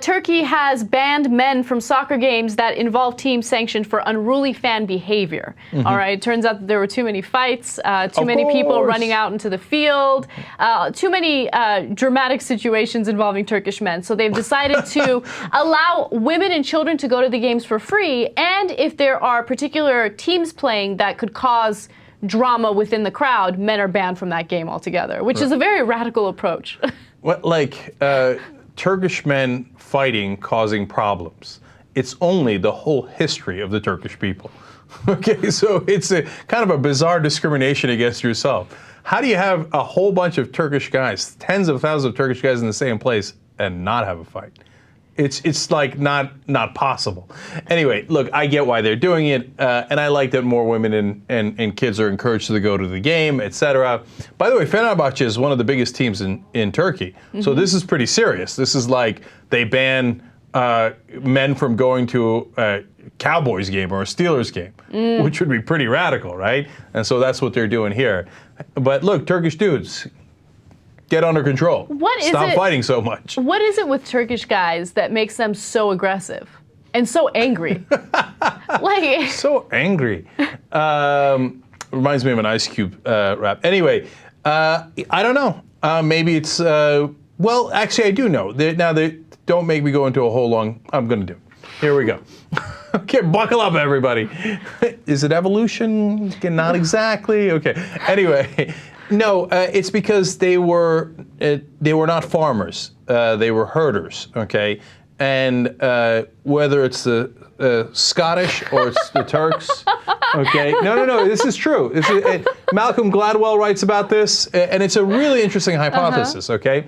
Turkey has banned men from soccer games that involve teams sanctioned for unruly fan behavior. All right, it turns out that there were too many fights, too many people running out into the field, too many dramatic situations involving Turkish men. So they've decided to allow women and children to go to the games for free, and if there are particular teams playing that could cause drama within the crowd, men are banned from that game altogether, which is a very radical approach. What, like, Turkish men fighting causing problems. It's only the whole history of the Turkish people. Okay, so it's a kind of a bizarre discrimination against yourself. How do you have a whole bunch of Turkish guys, tens of thousands of Turkish guys in the same place and not have a fight? It's like not possible. Anyway, look, I get why they're doing it, and I like that more women and kids are encouraged to go to the game, etc. By the way, Fenerbahce is one of the biggest teams in Turkey, so this is pretty serious. This is like they ban men from going to a Cowboys game or a Steelers game, which would be pretty radical, right? And so that's what they're doing here. But look, Turkish dudes, get under control. Stop fighting so much. What is it with Turkish guys that makes them so aggressive and so angry? Like so angry. Reminds me of an Ice Cube rap. Anyway, I don't know. Maybe it's well, actually, I do know. Now, don't make me go into a whole long. I'm going to do it. Here we go. Okay, buckle up, everybody. Is it evolution? Not exactly. Okay. Anyway. No, it's because they were not farmers. They were herders, okay? And whether it's the Scottish or it's the Turks, okay? No, this is true. Malcolm Gladwell writes about this, and it's a really interesting hypothesis, okay?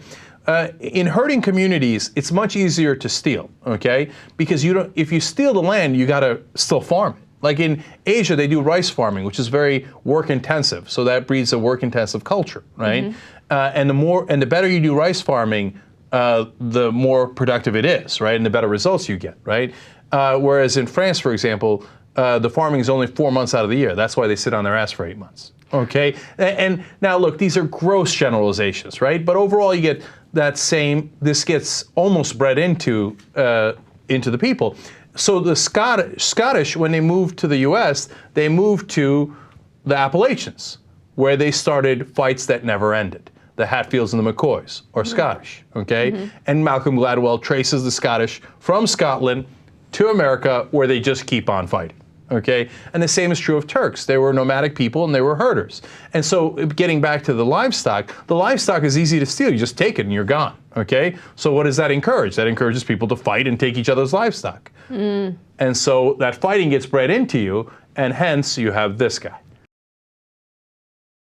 In herding communities, it's much easier to steal, okay? Because if you steal the land, you gotta still farm it. Like in Asia, they do rice farming, which is very work intensive. So that breeds a work intensive culture, right? And the better you do rice farming, the more productive it is, right? And the better results you get, right? Whereas in France, for example, the farming is only 4 months out of the year. That's why they sit on their ass for 8 months. Okay. And now look, these are gross generalizations, right? But overall, you get that same. This gets almost bred into the people. So the Scottish, when they moved to the U.S., they moved to the Appalachians, where they started fights that never ended. The Hatfields and the McCoys, or Scottish, okay? And Malcolm Gladwell traces the Scottish from Scotland to America, where they just keep on fighting, okay? And the same is true of Turks. They were nomadic people and they were herders. And so getting back to the livestock is easy to steal. You just take it and you're gone, okay? So what does that encourage? That encourages people to fight and take each other's livestock. And so that fighting gets bred into you, and hence you have this guy.